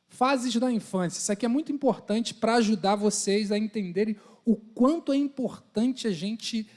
Fases da infância. Isso aqui é muito importante para ajudar vocês a entenderem o quanto é importante a gente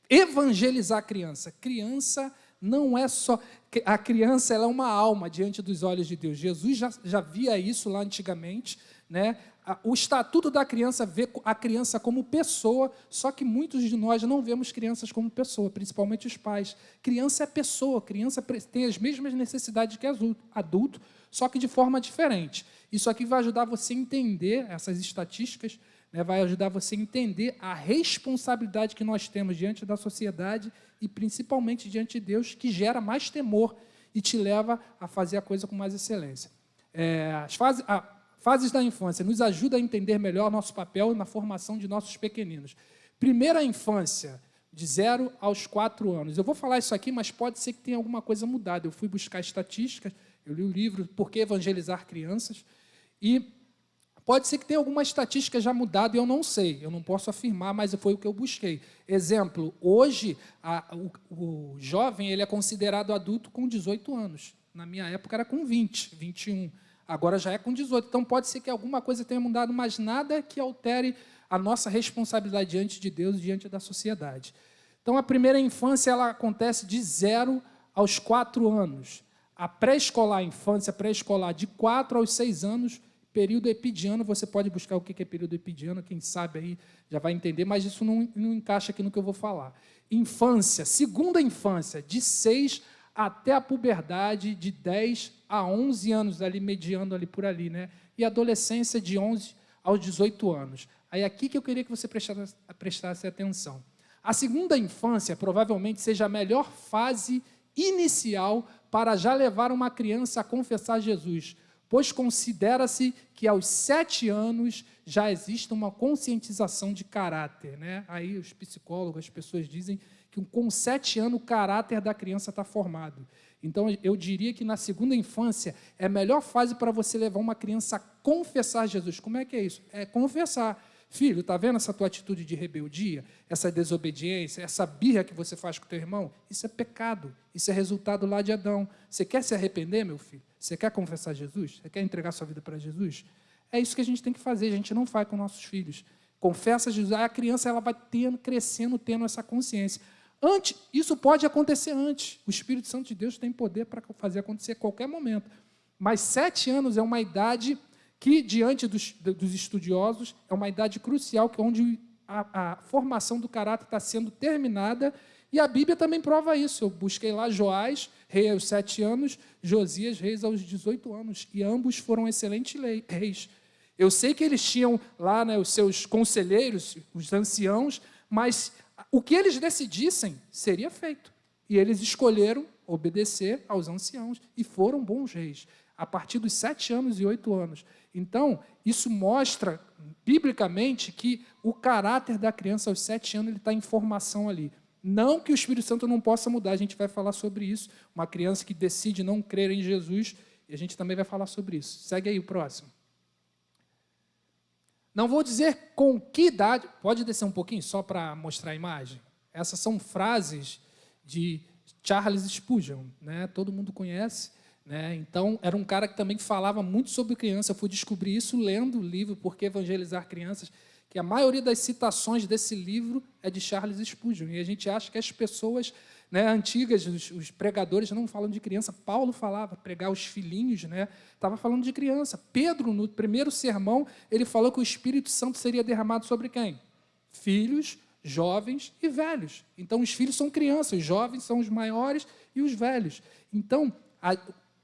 evangelizar a criança. Criança não é só... A criança ela é uma alma diante dos olhos de Deus. Jesus já via isso lá antigamente, né? O estatuto da criança vê a criança como pessoa, só que muitos de nós não vemos crianças como pessoa, principalmente os pais. Criança é pessoa, criança tem as mesmas necessidades que adulto, só que de forma diferente. Isso aqui vai ajudar você a entender essas estatísticas, né, vai ajudar você a entender a responsabilidade que nós temos diante da sociedade e principalmente diante de Deus, que gera mais temor e te leva a fazer a coisa com mais excelência. Fases da infância nos ajuda a entender melhor nosso papel na formação de nossos pequeninos. Primeira infância, de 0 aos 4 anos. Eu vou falar isso aqui, mas pode ser que tenha alguma coisa mudada. Eu fui buscar estatísticas, eu li o livro Por que Evangelizar Crianças, e pode ser que tenha alguma estatística já mudada, e eu não sei, eu não posso afirmar, mas foi o que eu busquei. Exemplo, hoje, o jovem ele é considerado adulto com 18 anos. Na minha época era com 20, 21. Agora já é com 18. Então, pode ser que alguma coisa tenha mudado, mas nada que altere a nossa responsabilidade diante de Deus e diante da sociedade. Então, a primeira infância ela acontece de 0 aos 4 anos. A pré-escolar, a infância pré-escolar, de 4 aos 6 anos, período epidiano, você pode buscar o que é período epidiano, quem sabe aí já vai entender, mas isso não encaixa aqui no que eu vou falar. Infância, segunda infância, de 6 até a puberdade, de 10 a 11 anos, ali mediando ali por ali, né? E adolescência de 11 aos 18 anos. Aí aqui que eu queria que você prestasse atenção. A segunda infância provavelmente seja a melhor fase inicial para já levar uma criança a confessar Jesus, pois considera-se que aos 7 anos já existe uma conscientização de caráter, né? Aí os psicólogos, as pessoas dizem que com 7 anos o caráter da criança está formado. Então, eu diria que na segunda infância é a melhor fase para você levar uma criança a confessar Jesus. Como é que é isso? É confessar. Filho, está vendo essa tua atitude de rebeldia, essa desobediência, essa birra que você faz com o teu irmão? Isso é pecado, isso é resultado lá de Adão. Você quer se arrepender, meu filho? Você quer confessar Jesus? Você quer entregar sua vida para Jesus? É isso que a gente tem que fazer, a gente não faz com nossos filhos. Confessa Jesus, aí a criança ela vai crescendo, tendo essa consciência. Isso pode acontecer antes. O Espírito Santo de Deus tem poder para fazer acontecer a qualquer momento. Mas 7 anos é uma idade que, diante dos estudiosos, é uma idade crucial, que é onde a formação do caráter está sendo terminada, e a Bíblia também prova isso. Eu busquei lá Joás, rei aos 7 anos, Josias, reis aos 18 anos, e ambos foram excelentes reis. Eu sei que eles tinham lá, né, os seus conselheiros, os anciãos, mas o que eles decidissem seria feito. E eles escolheram obedecer aos anciãos e foram bons reis, a partir dos 7 anos e 8 anos. Então, isso mostra, biblicamente, que o caráter da criança aos 7 anos está em formação ali. Não que o Espírito Santo não possa mudar, a gente vai falar sobre isso. Uma criança que decide não crer em Jesus, e a gente também vai falar sobre isso. Segue aí o próximo. Não vou dizer com que idade... Pode descer um pouquinho, só para mostrar a imagem? Essas são frases de Charles Spurgeon, né? Todo mundo conhece, né? Então, era um cara que também falava muito sobre criança. Eu fui descobrir isso lendo o livro Por que Evangelizar Crianças, que a maioria das citações desse livro é de Charles Spurgeon. E a gente acha que as pessoas, né, antigas, os pregadores, não falam de criança. Paulo falava, pregar os filhinhos, né? Estava falando de criança. Pedro, no primeiro sermão, ele falou que o Espírito Santo seria derramado sobre quem? Filhos, jovens e velhos. Então, os filhos são crianças, os jovens são os maiores e os velhos. Então,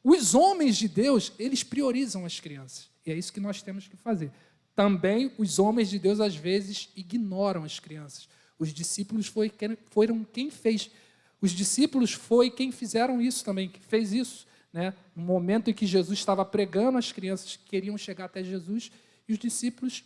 os homens de Deus, eles priorizam as crianças. E é isso que nós temos que fazer. Também, os homens de Deus, às vezes, ignoram as crianças. Os discípulos foram quem fez. Os discípulos foi quem fizeram isso também, que fez isso, né? No momento em que Jesus estava pregando, as crianças queriam chegar até Jesus, e os discípulos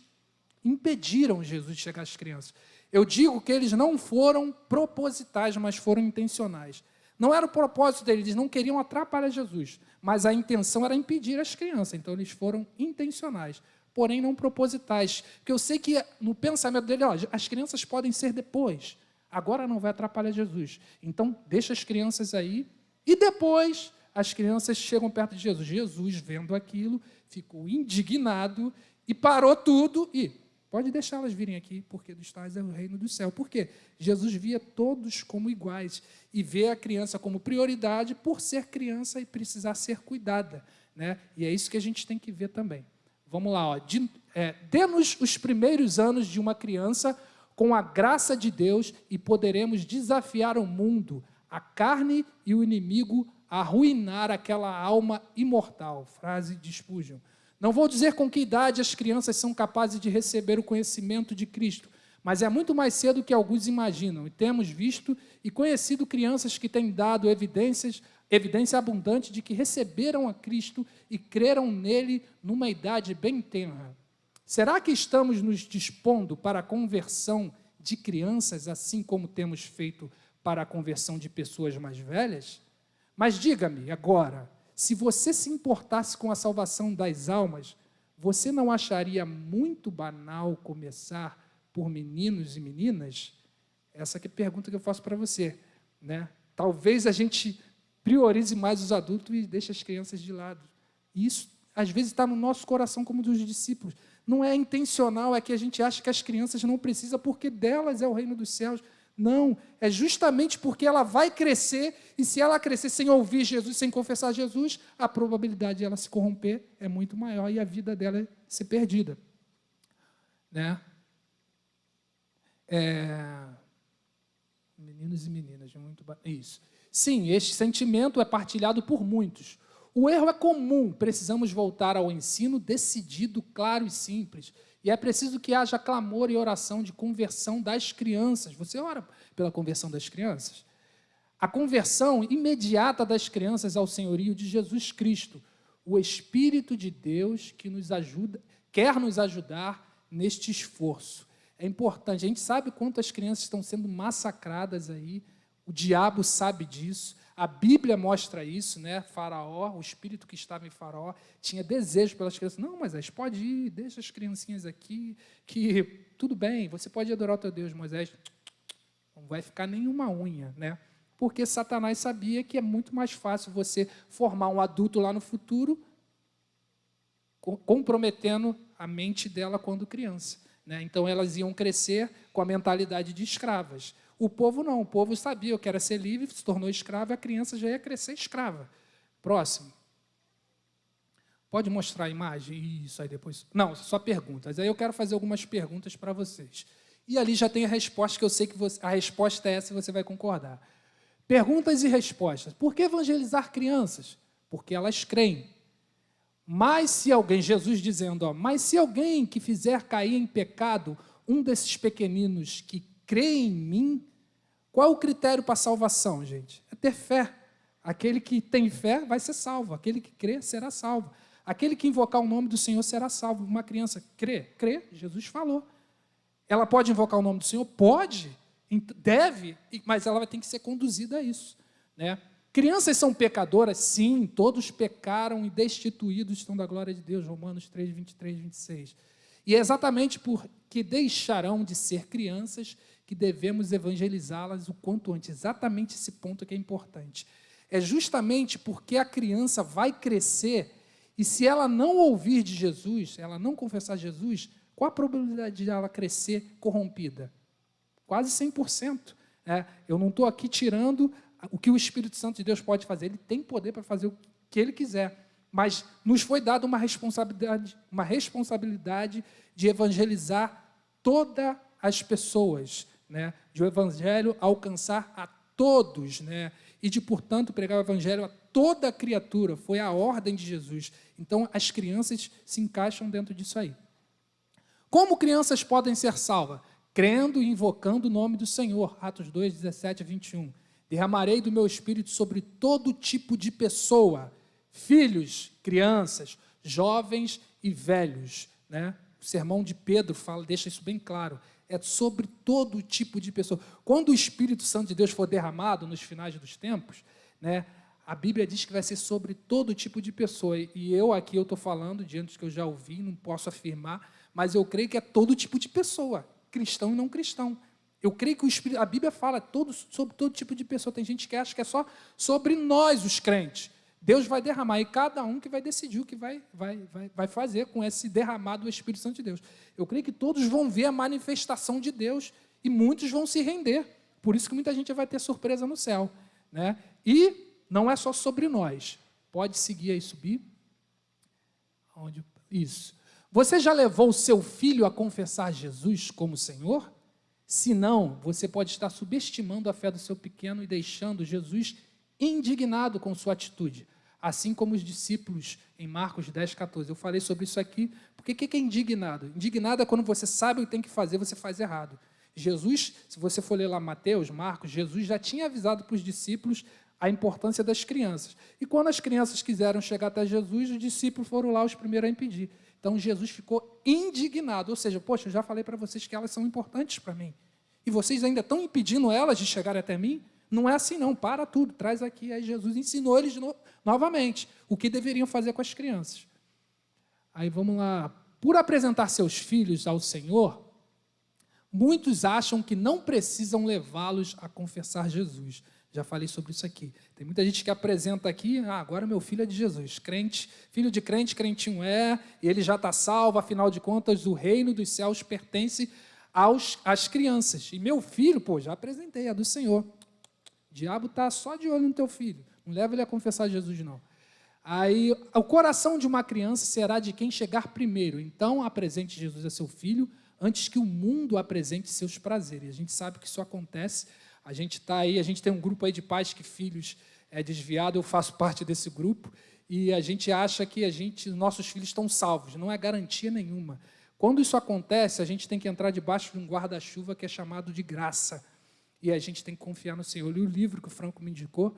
impediram Jesus de chegar às crianças. Eu digo que eles não foram propositais, mas foram intencionais. Não era o propósito deles, eles não queriam atrapalhar Jesus, mas a intenção era impedir as crianças, então eles foram intencionais, porém não propositais, porque eu sei que no pensamento dele, ó, as crianças podem ser depois, agora não vai atrapalhar Jesus. Então, deixa as crianças aí, e depois as crianças chegam perto de Jesus. Jesus, vendo aquilo, ficou indignado e parou tudo e pode deixá-las virem aqui, porque dos tais é o reino do céu. Por quê? Jesus via todos como iguais e vê a criança como prioridade por ser criança e precisar ser cuidada, né? E é isso que a gente tem que ver também. Vamos lá, ó. Dê-nos os primeiros anos de uma criança com a graça de Deus e poderemos desafiar o mundo, a carne e o inimigo a arruinar aquela alma imortal. Frase de Spurgeon. Não vou dizer com que idade as crianças são capazes de receber o conhecimento de Cristo, mas é muito mais cedo do que alguns imaginam. E temos visto e conhecido crianças que têm dado evidência abundante de que receberam a Cristo e creram nele numa idade bem tenra. Será que estamos nos dispondo para a conversão de crianças, assim como temos feito para a conversão de pessoas mais velhas? Mas diga-me agora, se você se importasse com a salvação das almas, você não acharia muito banal começar por meninos e meninas? Essa que é a pergunta que eu faço para você, né? Talvez a gente priorize mais os adultos e deixe as crianças de lado. E isso, às vezes, está no nosso coração como dos discípulos. Não é intencional, é que a gente acha que as crianças não precisam porque delas é o reino dos céus. Não, é justamente porque ela vai crescer, e se ela crescer sem ouvir Jesus, sem confessar Jesus, a probabilidade de ela se corromper é muito maior e a vida dela ser perdida. Né? Meninos e meninas, muito isso. Sim, este sentimento é partilhado por muitos. O erro é comum, precisamos voltar ao ensino decidido, claro e simples. E é preciso que haja clamor e oração de conversão das crianças. Você ora pela conversão das crianças? A conversão imediata das crianças ao senhorio de Jesus Cristo. O Espírito de Deus que nos ajuda, quer nos ajudar neste esforço. É importante, a gente sabe quantas crianças estão sendo massacradas aí, o diabo sabe disso, a Bíblia mostra isso, né? Faraó, o espírito que estava em Faraó, tinha desejo pelas crianças. Não, Moisés, pode ir, deixa as criancinhas aqui, que tudo bem, você pode adorar o teu Deus, Moisés. Não vai ficar nenhuma unha, né? Porque Satanás sabia que é muito mais fácil você formar um adulto lá no futuro, comprometendo a mente dela quando criança, né? Então, elas iam crescer com a mentalidade de escravas. O povo não, o povo sabia que era ser livre, se tornou escravo, e a criança já ia crescer escrava. Próximo. Pode mostrar a imagem? Isso, aí depois... Não, só perguntas. Aí eu quero fazer algumas perguntas para vocês. E ali já tem a resposta, que eu sei que a resposta é essa e você vai concordar. Perguntas e respostas. Por que evangelizar crianças? Porque elas creem. Mas se alguém, Jesus dizendo, mas se alguém que fizer cair em pecado um desses pequeninos que crê em mim, qual é o critério para a salvação, gente? É ter fé. Aquele que tem fé vai ser salvo. Aquele que crê será salvo. Aquele que invocar o nome do Senhor será salvo. Uma criança crê, Jesus falou. Ela pode invocar o nome do Senhor? Pode, deve, mas ela vai ter que ser conduzida a isso, né? Crianças são pecadoras? Sim, todos pecaram e destituídos estão da glória de Deus, Romanos 3, 23, 26. E é exatamente porque deixarão de ser crianças que devemos evangelizá-las o quanto antes. Exatamente esse ponto que é importante. É justamente porque a criança vai crescer e se ela não ouvir de Jesus, ela não confessar Jesus, qual a probabilidade de ela crescer corrompida? Quase 100%. Eu não estou aqui tirando o que o Espírito Santo de Deus pode fazer. Ele tem poder para fazer o que ele quiser. Mas nos foi dada uma responsabilidade de evangelizar todas as pessoas, né? De o evangelho alcançar a todos, né? E de, portanto, pregar o evangelho a toda a criatura. Foi a ordem de Jesus. Então, as crianças se encaixam dentro disso aí. Como crianças podem ser salvas? Crendo e invocando o nome do Senhor. Atos 2, 17 a 21. Derramarei do meu espírito sobre todo tipo de pessoa, filhos, crianças, jovens e velhos, né? O sermão de Pedro deixa isso bem claro. É sobre todo tipo de pessoa. Quando o Espírito Santo de Deus for derramado nos finais dos tempos, né, a Bíblia diz que vai ser sobre todo tipo de pessoa. E eu estou falando diante do que eu já ouvi, não posso afirmar, mas eu creio que é todo tipo de pessoa, cristão e não cristão. Eu creio que a Bíblia fala sobre todo tipo de pessoa. Tem gente que acha que é só sobre nós, os crentes. Deus vai derramar, e cada um que vai decidir o que vai fazer com esse derramado do Espírito Santo de Deus. Eu creio que todos vão ver a manifestação de Deus e muitos vão se render. Por isso que muita gente vai ter surpresa no céu, né? E não é só sobre nós. Pode seguir aí, subir. Isso. Você já levou o seu filho a confessar Jesus como Senhor? Se não, você pode estar subestimando a fé do seu pequeno e deixando Jesus indignado com sua atitude, assim como os discípulos em Marcos 10, 14. Eu falei sobre isso aqui, porque o que é indignado? Indignado é quando você sabe o que tem que fazer, você faz errado. Jesus, se você for ler lá Mateus, Marcos, Jesus já tinha avisado para os discípulos a importância das crianças. E quando as crianças quiseram chegar até Jesus, os discípulos foram lá os primeiros a impedir. Então Jesus ficou indignado, ou seja, poxa, eu já falei para vocês que elas são importantes para mim, e vocês ainda estão impedindo elas de chegarem até mim? Não é assim não, para tudo, traz aqui. Aí Jesus ensinou eles novamente o que deveriam fazer com as crianças. Aí vamos lá. Por apresentar seus filhos ao Senhor, muitos acham que não precisam levá-los a confessar Jesus. Já falei sobre isso aqui. Tem muita gente que apresenta aqui, agora meu filho é de Jesus, crente, filho de crente, crentinho é, e ele já está salvo, afinal de contas, o reino dos céus pertence às crianças. E meu filho, já apresentei, é do Senhor. O diabo está só de olho no teu filho. Não leva ele a confessar Jesus, não. Aí, o coração de uma criança será de quem chegar primeiro. Então, apresente Jesus a seu filho antes que o mundo apresente seus prazeres. A gente sabe que isso acontece. A gente está aí, a gente tem um grupo aí de pais que filhos é desviado. Eu faço parte desse grupo. E a gente acha que nossos filhos estão salvos. Não é garantia nenhuma. Quando isso acontece, a gente tem que entrar debaixo de um guarda-chuva que é chamado de graça. E a gente tem que confiar no Senhor. Eu li o livro que o Franco me indicou,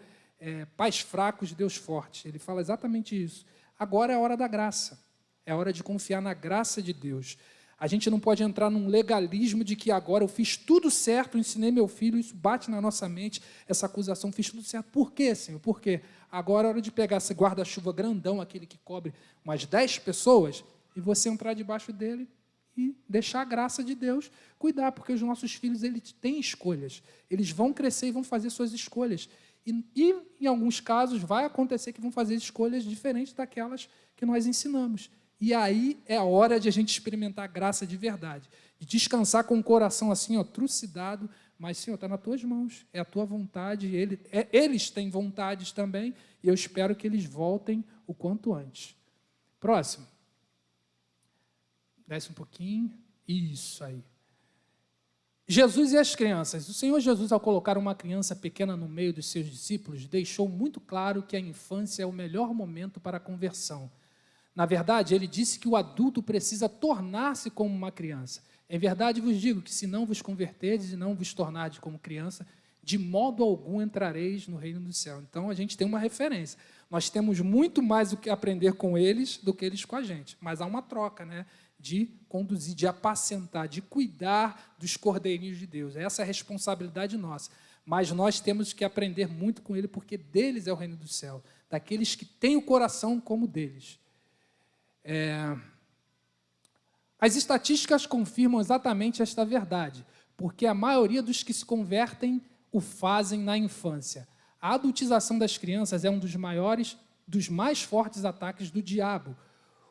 Pais Fracos, Deus Forte. Ele fala exatamente isso. Agora é a hora da graça. É a hora de confiar na graça de Deus. A gente não pode entrar num legalismo de que agora eu fiz tudo certo, ensinei meu filho, isso bate na nossa mente, essa acusação, fiz tudo certo. Por quê, Senhor? Por quê? Agora é hora de pegar esse guarda-chuva grandão, aquele que cobre umas 10 pessoas, e você entrar debaixo dele e deixar a graça de Deus cuidar, porque os nossos filhos eles têm escolhas, eles vão crescer e vão fazer suas escolhas, e em alguns casos vai acontecer que vão fazer escolhas diferentes daquelas que nós ensinamos, e aí é a hora de a gente experimentar a graça de verdade, de descansar com o coração assim, trucidado, mas Senhor, está nas tuas mãos, é a tua vontade, eles têm vontades também, e eu espero que eles voltem o quanto antes. Próximo. Desce um pouquinho. Isso aí. Jesus e as crianças. O Senhor Jesus, ao colocar uma criança pequena no meio dos seus discípulos, deixou muito claro que a infância é o melhor momento para a conversão. Na verdade, ele disse que o adulto precisa tornar-se como uma criança. Em verdade vos digo que se não vos converterdes e não vos tornardes como criança, de modo algum entrareis no reino do céu. Então, a gente tem uma referência. Nós temos muito mais o que aprender com eles do que eles com a gente. Mas há uma troca, né? De conduzir, de apacentar, de cuidar dos cordeirinhos de Deus. Essa é a responsabilidade nossa. Mas nós temos que aprender muito com ele, porque deles é o reino do céu, daqueles que têm o coração como deles. As estatísticas confirmam exatamente esta verdade, porque a maioria dos que se convertem o fazem na infância. A adultização das crianças é um dos mais fortes ataques do diabo,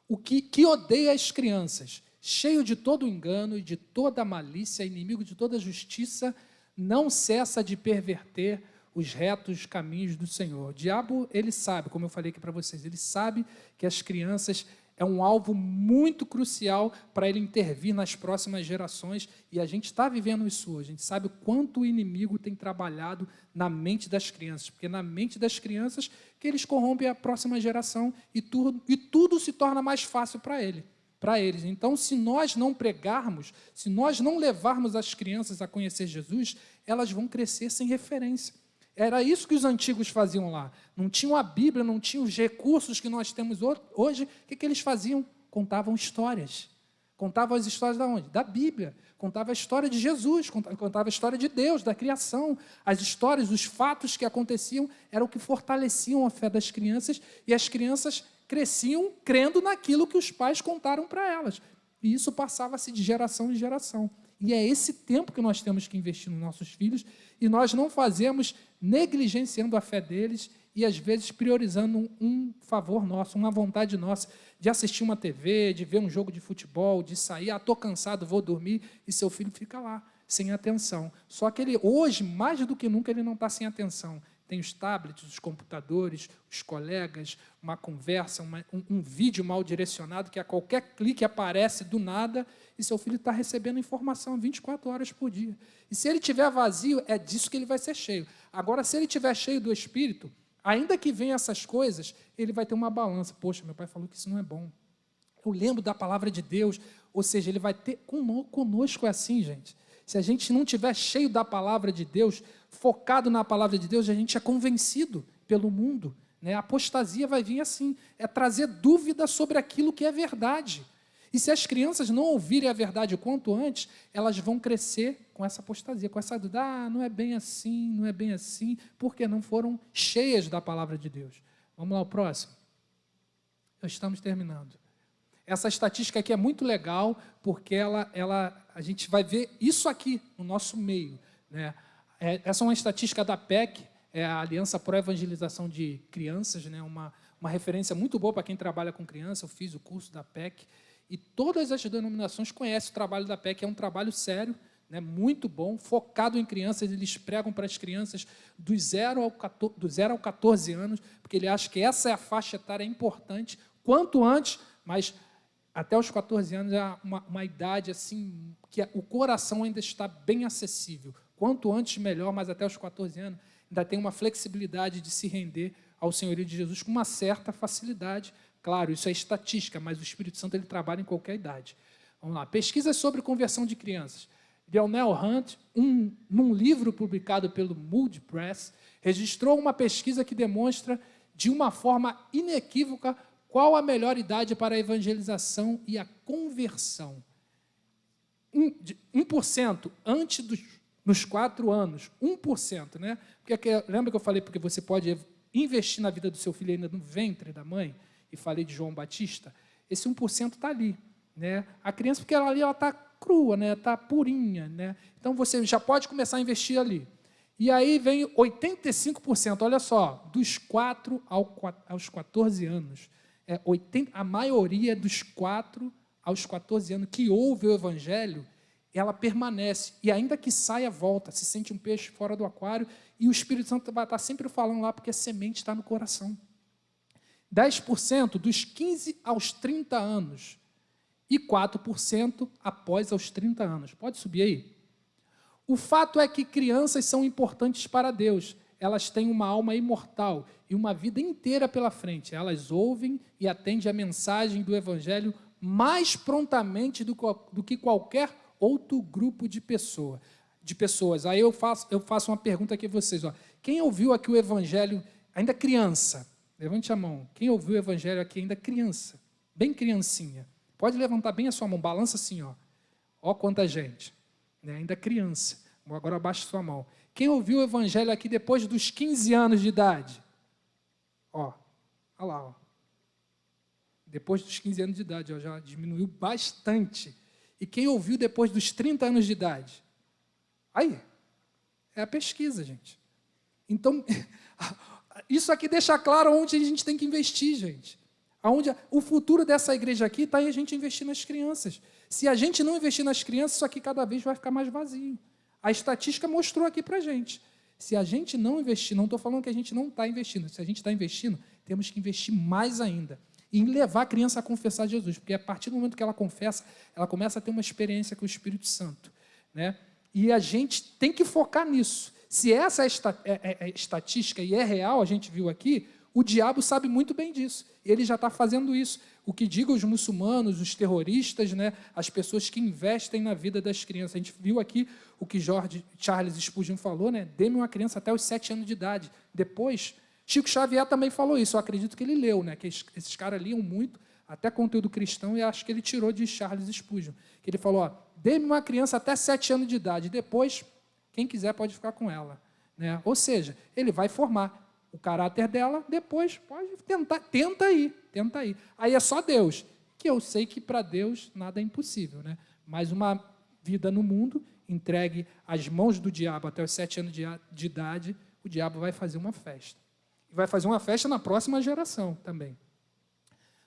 o que odeia as crianças, cheio de todo engano e de toda malícia, inimigo de toda justiça, não cessa de perverter os retos caminhos do Senhor. O diabo, ele sabe, como eu falei aqui para vocês, ele sabe que as crianças é um alvo muito crucial para ele intervir nas próximas gerações, e a gente está vivendo isso hoje. A gente sabe o quanto o inimigo tem trabalhado na mente das crianças, porque é na mente das crianças que eles corrompem a próxima geração e tudo se torna mais fácil para eles. Então, se nós não pregarmos, se nós não levarmos as crianças a conhecer Jesus, elas vão crescer sem referência. Era isso que os antigos faziam lá. Não tinham a Bíblia, não tinham os recursos que nós temos hoje. O que eles faziam? Contavam histórias. Contavam as histórias de onde? Da Bíblia. Contava a história de Jesus, contava a história de Deus, da criação. As histórias, os fatos que aconteciam eram o que fortaleciam a fé das crianças, e as crianças cresciam crendo naquilo que os pais contaram para elas. E isso passava-se de geração em geração. E é esse tempo que nós temos que investir nos nossos filhos, e nós não fazemos negligenciando a fé deles e, às vezes, priorizando um favor nosso, uma vontade nossa de assistir uma TV, de ver um jogo de futebol, de sair, estou cansado, vou dormir, e seu filho fica lá, sem atenção. Só que ele, hoje, mais do que nunca, ele não está sem atenção. Tem os tablets, os computadores, os colegas, uma conversa, um vídeo mal direcionado que a qualquer clique aparece do nada e seu filho está recebendo informação 24 horas por dia. E se ele estiver vazio, é disso que ele vai ser cheio. Agora, se ele estiver cheio do Espírito, ainda que venham essas coisas, ele vai ter uma balança. Poxa, meu pai falou que isso não é bom. Eu lembro da palavra de Deus, ou seja, ele vai ter conosco é assim, gente. Se a gente não estiver cheio da palavra de Deus, focado na palavra de Deus, a gente é convencido pelo mundo, né? A apostasia vai vir assim, é trazer dúvida sobre aquilo que é verdade. E se as crianças não ouvirem a verdade o quanto antes, elas vão crescer com essa apostasia, com essa dúvida, não é bem assim, não é bem assim, porque não foram cheias da palavra de Deus. Vamos lá, o próximo. Já estamos terminando. Essa estatística aqui é muito legal, porque a gente vai ver isso aqui no nosso meio, né? Essa é uma estatística da PEC, a Aliança Pro Evangelização de Crianças, né? Uma referência muito boa para quem trabalha com criança. Eu fiz o curso da PEC, e todas as denominações conhecem o trabalho da PEC, é um trabalho sério, né? Muito bom, focado em crianças. Eles pregam para as crianças do 0 ao 14 anos, porque ele acha que essa é a faixa etária importante, quanto antes, mas até os 14 anos é uma idade assim que o coração ainda está bem acessível. Quanto antes, melhor, mas até os 14 anos ainda tem uma flexibilidade de se render ao senhorio de Jesus com uma certa facilidade. Claro, isso é estatística, mas o Espírito Santo ele trabalha em qualquer idade. Vamos lá, pesquisas sobre conversão de crianças. Lionel Hunt, num livro publicado pelo Moody Press, registrou uma pesquisa que demonstra de uma forma inequívoca qual a melhor idade para a evangelização e a conversão. 1% antes dos 4 anos. 1%, né? Porque, lembra que eu falei porque você pode investir na vida do seu filho ainda no ventre da mãe? E falei de João Batista? Esse 1% está ali, né? A criança, porque ela está crua, né? Está purinha, né? Então, você já pode começar a investir ali. E aí vem 85%, olha só, dos 4 aos 14 anos. A maioria dos 4 aos 14 anos que ouve o Evangelho, ela permanece, e ainda que saia, volta, se sente um peixe fora do aquário, e o Espírito Santo vai estar sempre falando lá, porque a semente está no coração. 10% dos 15 aos 30 anos, e 4% após aos 30 anos. Pode subir aí? O fato é que crianças são importantes para Deus. Elas têm uma alma imortal e uma vida inteira pela frente. Elas ouvem e atendem a mensagem do Evangelho mais prontamente do que qualquer outro grupo de pessoas. Aí eu faço uma pergunta aqui a vocês. Ó. Quem ouviu aqui o Evangelho ainda criança? Levante a mão. Quem ouviu o Evangelho aqui ainda criança? Bem criancinha. Pode levantar bem a sua mão. Balança assim. Ó quanta gente. Né? Ainda criança. Agora abaixa a sua mão. Quem ouviu o Evangelho aqui depois dos 15 anos de idade? Olha lá. Ó. Depois dos 15 anos de idade, ó, já diminuiu bastante. E quem ouviu depois dos 30 anos de idade? Aí, é a pesquisa, gente. Então, isso aqui deixa claro onde a gente tem que investir, gente. O futuro dessa igreja aqui está em a gente investir nas crianças. Se a gente não investir nas crianças, isso aqui cada vez vai ficar mais vazio. A estatística mostrou aqui para a gente. Se a gente não investir, não estou falando que a gente não está investindo, se a gente está investindo, temos que investir mais ainda em levar a criança a confessar Jesus, porque a partir do momento que ela confessa, ela começa a ter uma experiência com o Espírito Santo, né? E a gente tem que focar nisso. Se essa é estatística e é real, a gente viu aqui, o diabo sabe muito bem disso. Ele já está fazendo isso. O que digam os muçulmanos, os terroristas, né, as pessoas que investem na vida das crianças. A gente viu aqui o que Charles Spurgeon falou, né? Dê-me uma criança até os 7 anos de idade. Depois, Chico Xavier também falou isso. Eu acredito que ele leu, né? Que esses caras liam muito, até conteúdo cristão, e acho que ele tirou de Charles Spurgeon. Que ele falou, dê-me uma criança até 7 anos de idade. Depois, quem quiser pode ficar com ela. Né? Ou seja, ele vai formar o caráter dela, depois pode tenta aí. Aí é só Deus, que eu sei que para Deus nada é impossível, né? Mas uma vida no mundo, entregue às mãos do diabo até os 7 anos de idade, o diabo vai fazer uma festa. E vai fazer uma festa na próxima geração também.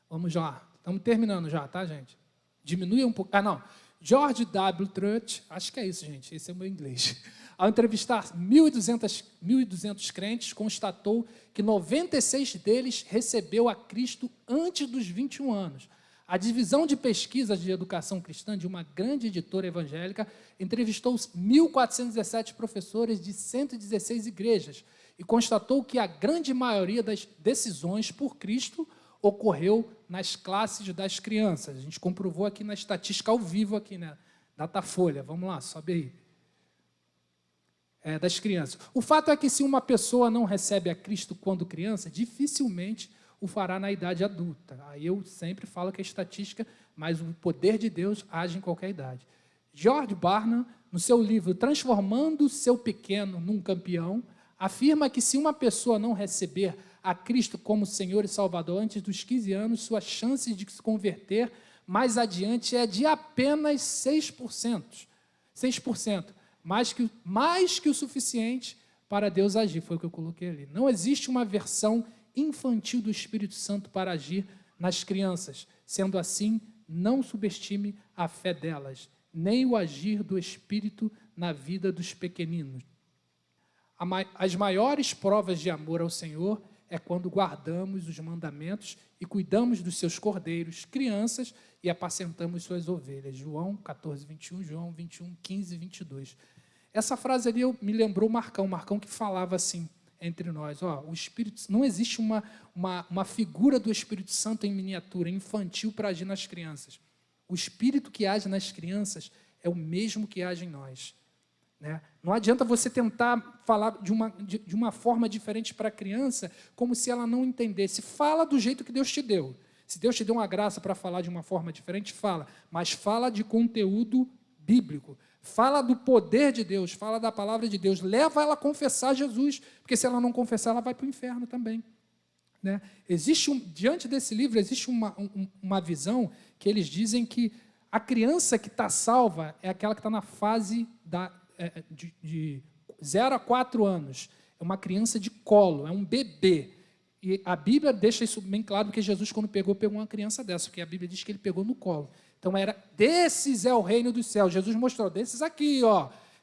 Vamos lá. Estamos terminando já, tá, gente? Diminui um pouco. George W. Truett, acho que é isso, gente, esse é o meu inglês. Ao entrevistar 1.200 crentes, constatou que 96 deles recebeu a Cristo antes dos 21 anos. A divisão de pesquisas de educação cristã de uma grande editora evangélica entrevistou 1.417 professores de 116 igrejas e constatou que a grande maioria das decisões por Cristo ocorreu nas classes das crianças. A gente comprovou aqui na estatística ao vivo, aqui na Datafolha. Vamos lá, sobe aí. Das crianças. O fato é que se uma pessoa não recebe a Cristo quando criança, dificilmente o fará na idade adulta. Aí eu sempre falo que é estatística, mas o poder de Deus age em qualquer idade. George Barna, no seu livro Transformando Seu Pequeno num Campeão, afirma que se uma pessoa não receber a Cristo como Senhor e Salvador antes dos 15 anos, sua chance de se converter mais adiante é de apenas 6%. 6%. Mais que o suficiente para Deus agir, foi o que eu coloquei ali. Não existe uma versão infantil do Espírito Santo para agir nas crianças. Sendo assim, não subestime a fé delas, nem o agir do Espírito na vida dos pequeninos. As maiores provas de amor ao Senhor é quando guardamos os mandamentos e cuidamos dos seus cordeiros, crianças, e apacentamos suas ovelhas. João 14, 21, João 21, 15 e 22. Essa frase ali me lembrou Marcão que falava assim entre nós, o Espírito, não existe uma figura do Espírito Santo em miniatura, infantil, para agir nas crianças. O Espírito que age nas crianças é o mesmo que age em nós. Né? Não adianta você tentar falar de uma forma diferente para a criança, como se ela não entendesse. Fala do jeito que Deus te deu. Se Deus te deu uma graça para falar de uma forma diferente, fala. Mas fala de conteúdo bíblico. Fala do poder de Deus, fala da palavra de Deus. Leva ela a confessar Jesus, porque se ela não confessar, ela vai para o inferno também. Né? Diante desse livro, existe uma visão que eles dizem que a criança que está salva é aquela que está na fase de 0 a 4 anos. É uma criança de colo, é um bebê. E a Bíblia deixa isso bem claro, porque Jesus, quando pegou uma criança dessa, porque a Bíblia diz que ele pegou no colo. Então, desses é o reino dos céus. Jesus mostrou, desses aqui,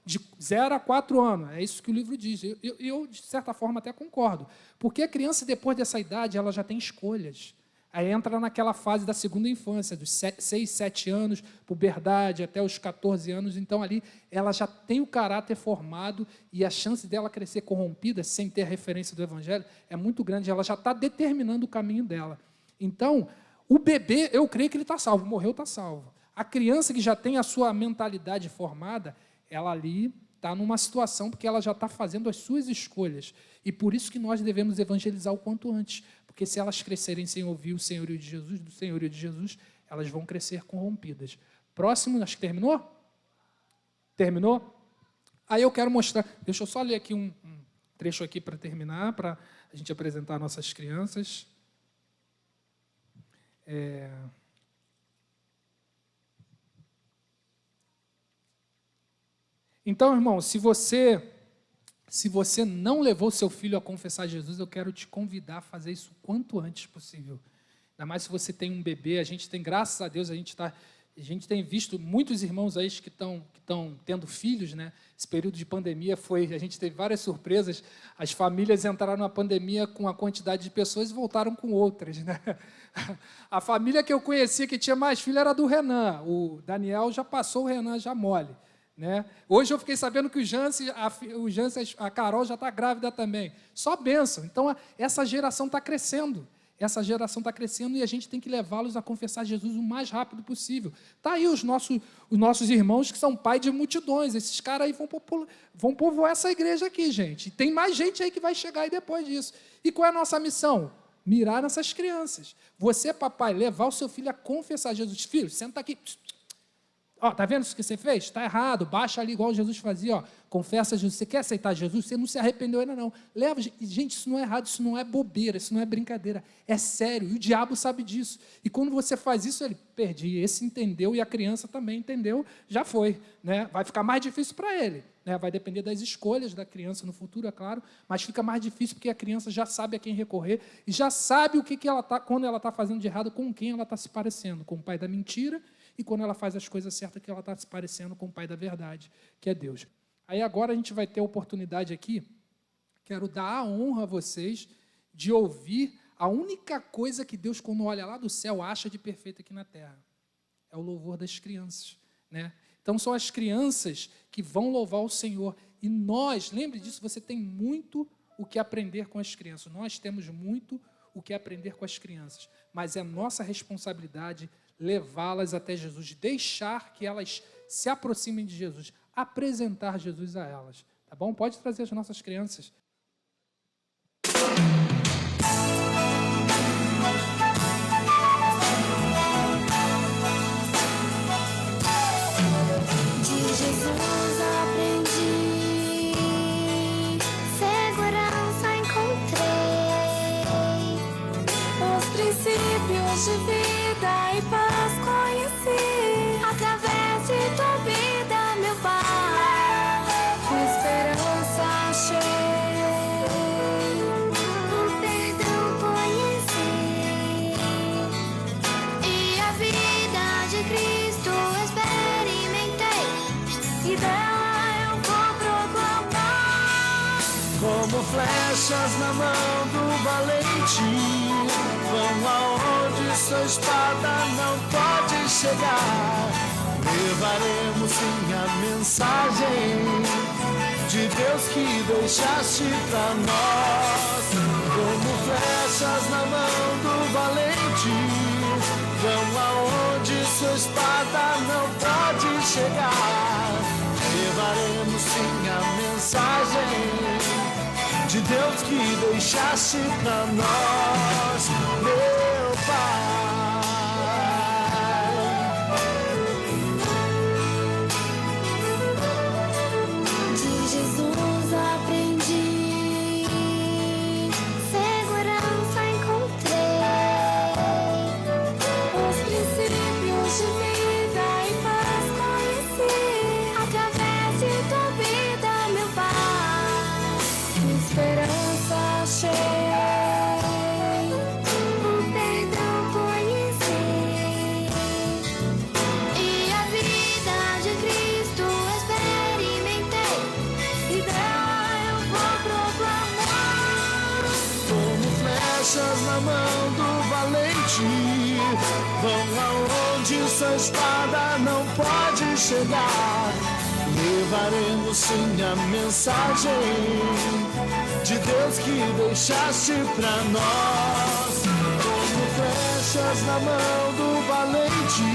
de 0 a 4 anos. É isso que o livro diz. Eu, de certa forma, até concordo. Porque a criança, depois dessa idade, ela já tem escolhas. Aí entra naquela fase da segunda infância, dos 6, 7 anos, puberdade, até os 14 anos. Então, ali, ela já tem o caráter formado e a chance dela crescer corrompida, sem ter a referência do Evangelho, é muito grande. Ela já está determinando o caminho dela. Então, o bebê, eu creio que ele está salvo. Morreu, está salvo. A criança que já tem a sua mentalidade formada, ela ali está numa situação porque ela já está fazendo as suas escolhas. E por isso que nós devemos evangelizar o quanto antes. Porque se elas crescerem sem ouvir o senhorio de Jesus, do senhorio de Jesus, elas vão crescer corrompidas. Próximo, acho que terminou? Terminou? Aí eu quero mostrar, deixa eu só ler aqui um trecho aqui para terminar, para a gente apresentar nossas crianças. Então, irmão, se você não levou seu filho a confessar Jesus, eu quero te convidar a fazer isso o quanto antes possível. Ainda mais se você tem um bebê, a gente tem, graças a Deus, a gente tem visto muitos irmãos aí que estão tendo filhos, né? Esse período de pandemia a gente teve várias surpresas. As famílias entraram na pandemia com a quantidade de pessoas e voltaram com outras, né? A família que eu conhecia que tinha mais filho era do Renan. O Daniel já passou, o Renan já mole. Né? Hoje eu fiquei sabendo que o Jansen, a Carol já está grávida também. Só bênção. Então, essa geração está crescendo. Essa geração está crescendo e a gente tem que levá-los a confessar Jesus o mais rápido possível. Está aí os nossos irmãos que são pai de multidões. Esses caras aí vão povoar essa igreja aqui, gente. E tem mais gente aí que vai chegar aí depois disso. E qual é a nossa missão? Mirar nessas crianças. Você, papai, levar o seu filho a confessar Jesus. Filho, senta aqui. Ó, tá vendo isso que você fez? Está errado, baixa ali igual Jesus fazia, ó. Confessa Jesus. Você quer aceitar Jesus? Você não se arrependeu ainda não. Leva, gente, isso não é errado, isso não é bobeira, isso não é brincadeira. É sério, e o diabo sabe disso. E quando você faz isso, ele, perdi, esse entendeu e a criança também entendeu, já foi, né? Vai ficar mais difícil para ele, né? Vai depender das escolhas da criança no futuro, é claro, mas fica mais difícil porque a criança já sabe a quem recorrer e já sabe o que ela tá, quando ela está fazendo de errado, com quem ela está se parecendo, com o pai da mentira, e quando ela faz as coisas certas, que ela está se parecendo com o pai da verdade, que é Deus. Aí agora a gente vai ter a oportunidade aqui, quero dar a honra a vocês de ouvir a única coisa que Deus, quando olha lá do céu, acha de perfeito aqui na terra. É o louvor das crianças, né? Então são as crianças que vão louvar o Senhor. E nós, lembre disso, você tem muito o que aprender com as crianças. Nós temos muito o que aprender com as crianças. Mas é nossa responsabilidade levá-las até Jesus, deixar que elas se aproximem de Jesus, apresentar Jesus a elas. Tá bom? Pode trazer as nossas crianças. De Jesus aprendi, segurança encontrei, os princípios de vida e paz conheci, através de tua vida, meu Pai, esperança achei, o perdão conheci, e a vida de Cristo experimentei, e dela eu vou proclamar. Como flechas na mão do valente, vão aonde sua espada não pode chegar. Levaremos sim a mensagem de Deus que deixaste pra nós. Como flechas na mão do valente, vão aonde sua espada não pode chegar. Levaremos sim a mensagem de Deus que deixaste pra nós, meu Pai. De Jesus aprendi, segurança encontrei, os princípios de vida e paz conheci, através de tua vida, meu Pai, esperança achei, o perdão conheci, e a vida de Cristo experimentei, e dela eu vou proclamar. Como flechas na mão do valente, vão aonde sua espada não pode chegar. Levaremos sim a mensagem de Deus que deixaste pra nós. Como flechas na mão do valente,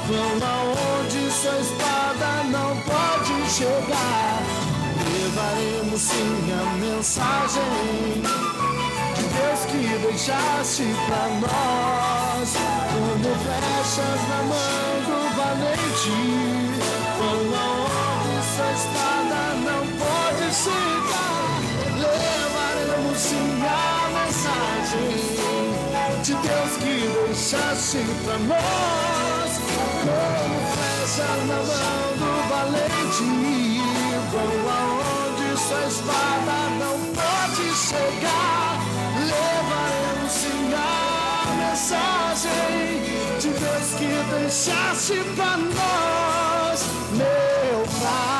vão aonde sua espada não pode chegar. Levaremos sim a mensagem de Deus que deixaste pra nós. Como flechas na mão do valente, vão aonde sua espada não pode chegar. Levaremos sim a mensagem de Deus que deixaste pra nós. Como flechas na mão do valente, vão aonde sua espada não pode chegar. Levaremos sim a mensagem de Deus que deixaste pra nós, meu Pai.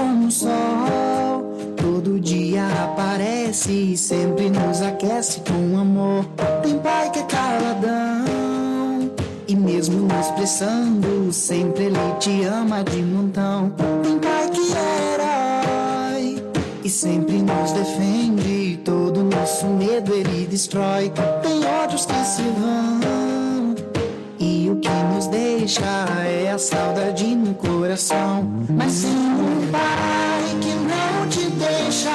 como o sol, todo dia aparece e sempre nos aquece com amor. Tem pai que é caladão e mesmo nos pressando, sempre ele te ama de montão. Tem pai que é herói e sempre nos defende, todo nosso medo ele destrói. Tem ódios que se vão e o que nos deixa é a saudade no coração. Mas tem um pai que não te deixa,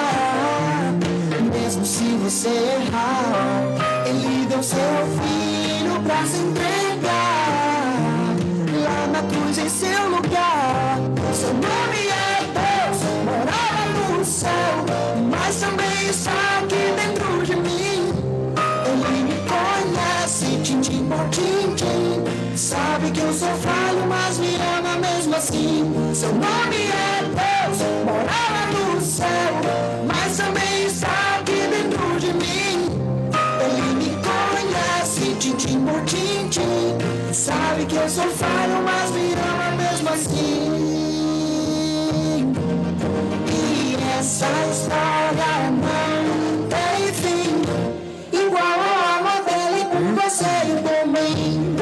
mesmo se você errar. Ele deu seu filho pra se entregar lá na cruz em seu lugar. Seu nome é Deus, morava no céu, mas também está aqui dentro de mim. Ele me conhece, tintim por tintim, sabe que eu sou falho, mas me ama mesmo assim. Seu nome é Deus, morava no céu, mas também está aqui dentro de mim. Ele me conhece, tintim por tintim, sabe que eu sou falho, mas me ama mesmo assim. E essa história não tem fim, igual ao amor dele por você e por mim.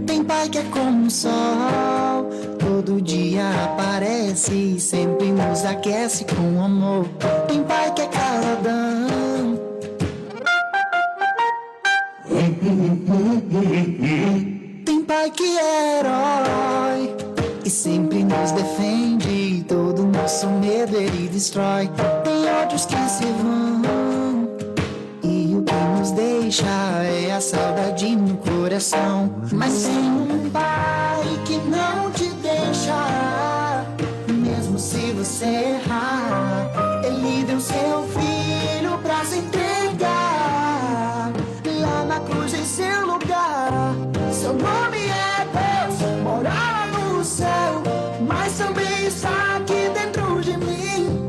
Tem pai que é como o sol, todo dia aparece e sempre nos aquece com amor. Tem pai que é caladão tem pai que é herói e sempre nos defende, todo nosso medo ele destrói. Tem ódios que se vão e o que nos deixa é a saudade no coração. Mas tem um pai que não te deixa, mesmo se você errar. Ele deu seu filho pra se entregar lá na cruz em seu lugar. Seu nome é Deus, morava no céu, mas também está aqui dentro de mim.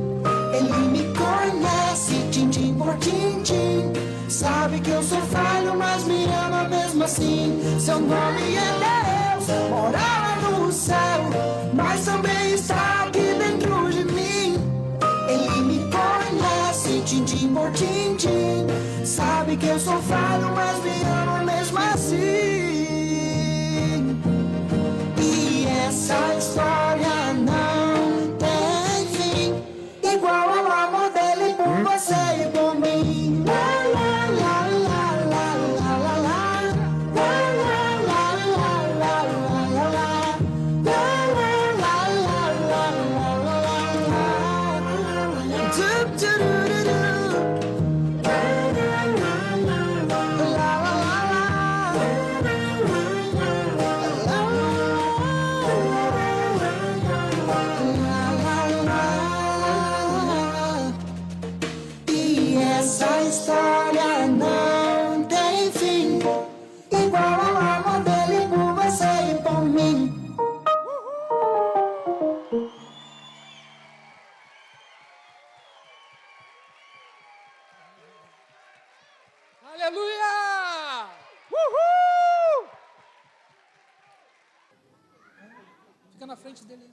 Ele me conhece, tintim por tintim, sabe que eu sou falho, mas me ama mesmo assim. Seu nome é Deus, morava no céu, mas também está aqui dentro de mim. Ele me conhece, tintim por tintim, sabe que eu sou falho, mas me ama mesmo assim. E essa história não tem fim, igual ao amor dele por você e por mim. La, la, la, la, la, la, la, la. La, la, la, la, la, la, la, la. La, la, la, la, la, la, la, la. Du, du, du, du, du. La, la, la, la, la, e essa história não tem fim, igual ao amor dele por você e por mim. Aleluia! Uhul! Fica na frente dele.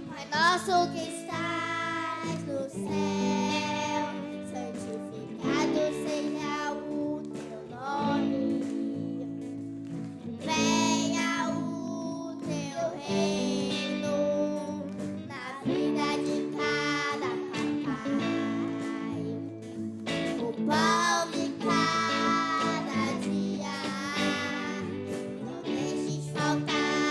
Pai nosso que estás no céu, santificado seja o teu nome. Venha o teu reino na vida de cada papai. O pão de cada dia não deixes faltar.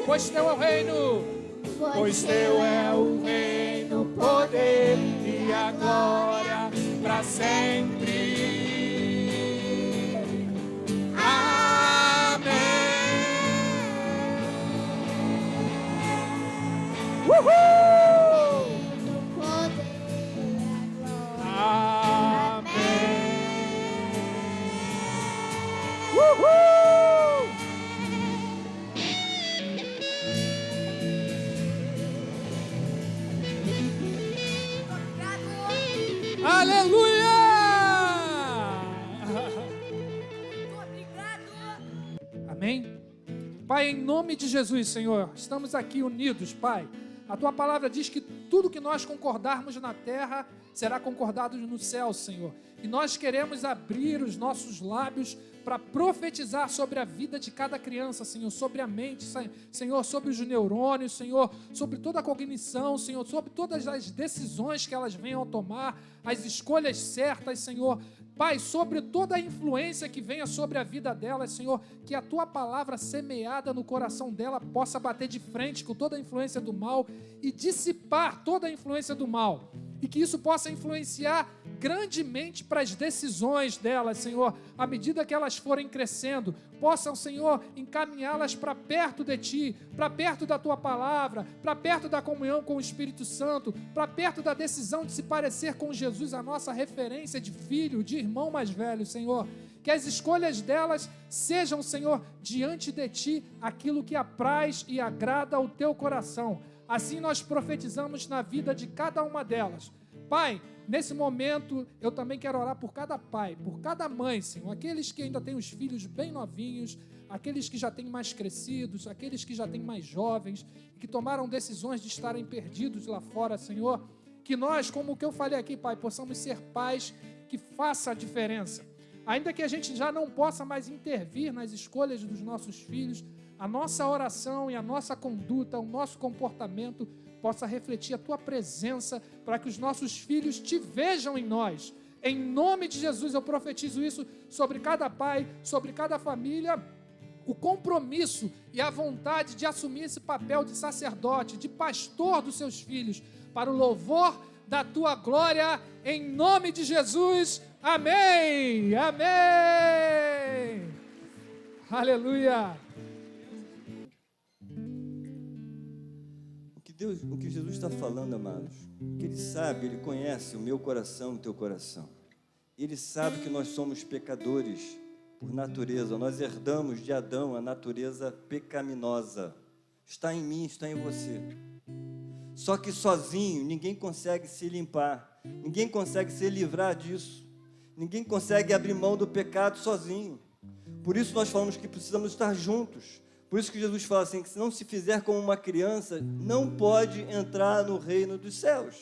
Pois teu é o reino, pois teu é o reino, o poder e a glória para sempre. Amém. Uhul! Amém. Uhul! Aleluia! Amém? Pai, em nome de Jesus, Senhor, estamos aqui unidos, Pai. A Tua palavra diz que tudo que nós concordarmos na terra será concordado no céu, Senhor. E nós queremos abrir os nossos lábios para profetizar sobre a vida de cada criança, Senhor, sobre a mente, Senhor, sobre os neurônios, Senhor, sobre toda a cognição, Senhor, sobre todas as decisões que elas venham a tomar, as escolhas certas, Senhor. Pai, sobre toda a influência que venha sobre a vida dela, Senhor, que a Tua palavra semeada no coração dela possa bater de frente com toda a influência do mal e dissipar toda a influência do mal. E que isso possa influenciar grandemente para as decisões delas, Senhor, à medida que elas forem crescendo, possam, Senhor, encaminhá-las para perto de Ti, para perto da Tua palavra, para perto da comunhão com o Espírito Santo, para perto da decisão de se parecer com Jesus, a nossa referência de filho, de irmão mais velho, Senhor. Que as escolhas delas sejam, Senhor, diante de Ti, aquilo que apraz e agrada ao Teu coração. Assim nós profetizamos na vida de cada uma delas. Pai, nesse momento eu também quero orar por cada pai, por cada mãe, Senhor. Aqueles que ainda têm os filhos bem novinhos, aqueles que já têm mais crescidos, aqueles que já têm mais jovens, que tomaram decisões de estarem perdidos lá fora, Senhor. Que nós, como o que eu falei aqui, Pai, possamos ser pais que façam a diferença. Ainda que a gente já não possa mais intervir nas escolhas dos nossos filhos, a nossa oração e a nossa conduta, o nosso comportamento possa refletir a Tua presença para que os nossos filhos Te vejam em nós. Em nome de Jesus eu profetizo isso sobre cada pai, sobre cada família, o compromisso e a vontade de assumir esse papel de sacerdote, de pastor dos seus filhos, para o louvor da Tua glória, em nome de Jesus. Amém! Amém! Aleluia! O que Jesus está falando, amados, que Ele sabe, Ele conhece o meu coração, o teu coração. Ele sabe que nós somos pecadores por natureza. Nós herdamos de Adão a natureza pecaminosa. Está em mim, está em você. Só que sozinho ninguém consegue se limpar. Ninguém consegue se livrar disso. Ninguém consegue abrir mão do pecado sozinho. Por isso nós falamos que precisamos estar juntos. Por isso que Jesus fala assim, que se não se fizer como uma criança, não pode entrar no reino dos céus.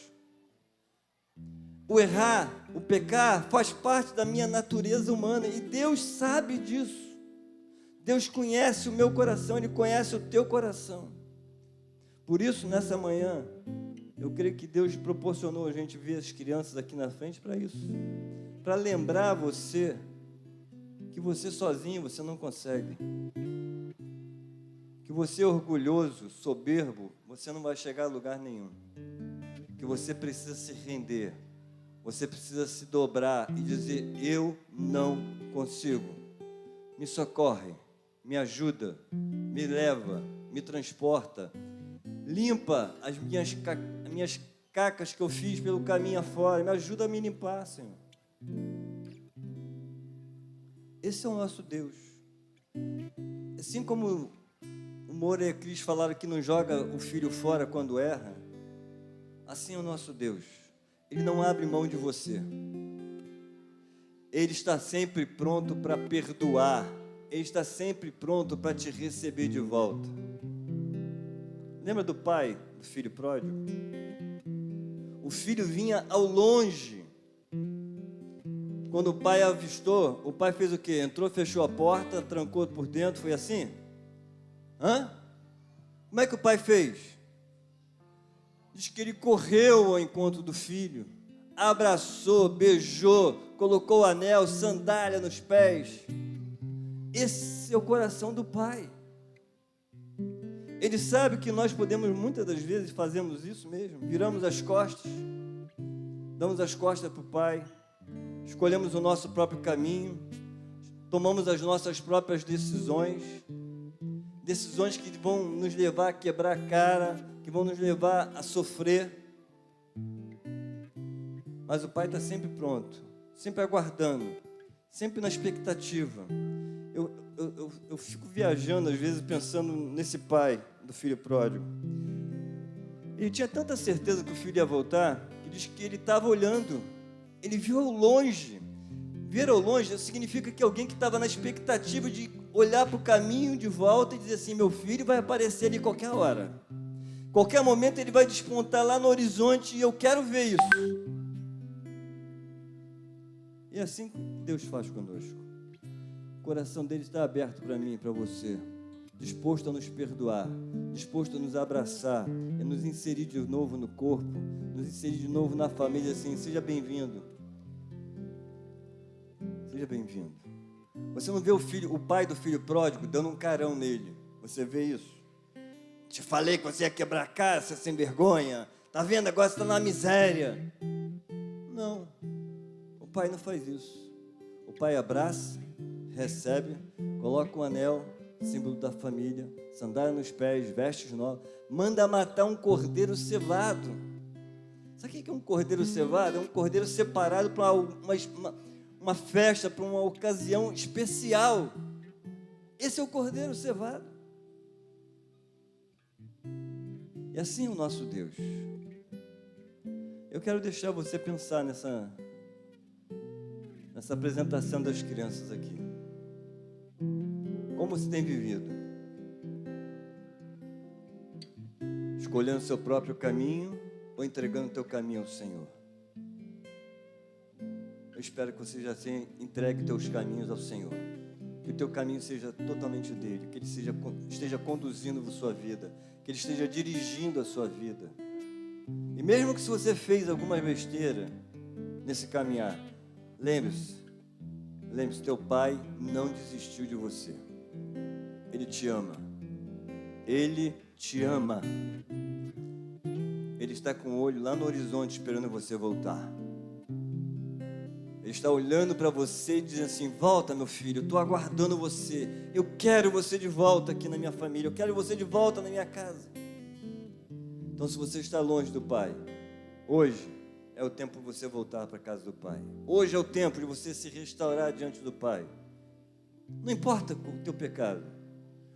O errar, o pecar, faz parte da minha natureza humana e Deus sabe disso. Deus conhece o meu coração, Ele conhece o teu coração. Por isso, nessa manhã, eu creio que Deus proporcionou a gente ver as crianças aqui na frente para isso. Para lembrar você que você sozinho você não consegue. Que você é orgulhoso, soberbo, você não vai chegar a lugar nenhum. Que você precisa se render, você precisa se dobrar e dizer, eu não consigo. Me socorre, me ajuda, me leva, me transporta, limpa as minhas cacas que eu fiz pelo caminho afora, me ajuda a me limpar, Senhor. Esse é o nosso Deus. Assim como o Moura e a Cris falaram que não joga o filho fora quando erra, assim é o nosso Deus. Ele não abre mão de você. Ele está sempre pronto para perdoar. Ele está sempre pronto para te receber de volta. Lembra do pai do filho pródigo? O filho vinha ao longe. Quando o pai avistou, o pai fez o quê? Entrou, fechou a porta, trancou por dentro, foi assim? Como é que o pai fez? Diz que ele correu ao encontro do filho, abraçou, beijou, colocou o anel, sandália nos pés. Esse é o coração do pai. Ele sabe que nós podemos, muitas das vezes, fazemos isso mesmo. Viramos as costas, damos as costas para o Pai, escolhemos o nosso próprio caminho, tomamos as nossas próprias decisões, decisões que vão nos levar a quebrar a cara, que vão nos levar a sofrer. Mas o Pai está sempre pronto, sempre aguardando, sempre na expectativa. Eu fico viajando, às vezes, pensando nesse pai do filho pródigo. Ele tinha tanta certeza que o filho ia voltar, que diz que ele estava olhando, ele viu ao longe. Ver ao longe significa que alguém que estava na expectativa de olhar para o caminho de volta e dizer assim: meu filho vai aparecer ali qualquer hora. Qualquer momento ele vai despontar lá no horizonte e eu quero ver isso. E é assim que Deus faz conosco. O coração dele está aberto para mim e para você, disposto a nos perdoar, disposto a nos abraçar, a nos inserir de novo no corpo, nos inserir de novo na família, assim: seja bem-vindo. Seja bem-vindo. Você não vê o pai do filho pródigo dando um carão nele. Você vê isso? Te falei que você ia quebrar a cara, você sem vergonha. Tá vendo? Agora você está na miséria. Não. O pai não faz isso. O pai abraça, recebe, coloca um anel, símbolo da família, sandália nos pés, vestes novas, manda matar um cordeiro cevado. Sabe o que é um cordeiro cevado? É um cordeiro separado para uma festa, para uma ocasião especial. Esse é o cordeiro cevado. E assim é o nosso Deus. Eu quero deixar você pensar nessa apresentação das crianças aqui. Como você tem vivido? Escolhendo seu próprio caminho ou entregando o teu caminho ao Senhor? Eu espero que você já entregue os teus caminhos ao Senhor. Que o teu caminho seja totalmente dele, que ele esteja conduzindo a sua vida, que ele esteja dirigindo a sua vida. E mesmo que se você fez alguma besteira nesse caminhar, lembre-se, teu pai não desistiu de você. Ele te ama. Ele te ama. Ele está com o olho lá no horizonte esperando você voltar. Ele está olhando para você e dizendo assim: volta, meu filho, eu estou aguardando você. Eu quero você de volta aqui na minha família. Eu quero você de volta na minha casa. Então, se você está longe do Pai, hoje é o tempo de você voltar para a casa do Pai. Hoje é o tempo de você se restaurar diante do Pai. Não importa o teu pecado.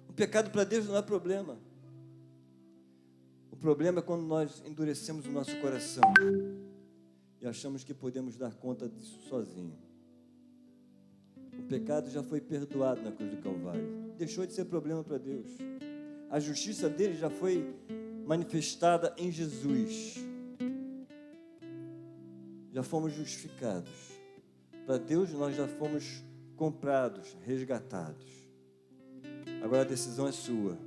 O pecado para Deus não é problema. O problema é quando nós endurecemos o nosso coração e achamos que podemos dar conta disso sozinho. O pecado já foi perdoado na cruz do Calvário. Deixou de ser problema para Deus. A justiça dele já foi manifestada em Jesus. Já fomos justificados. Para Deus nós já fomos comprados, resgatados. Agora a decisão é sua.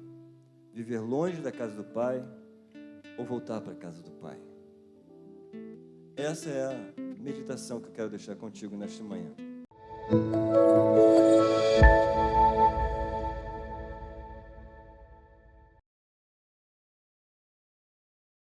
Viver longe da casa do Pai ou voltar para a casa do Pai. Essa é a meditação que eu quero deixar contigo nesta manhã.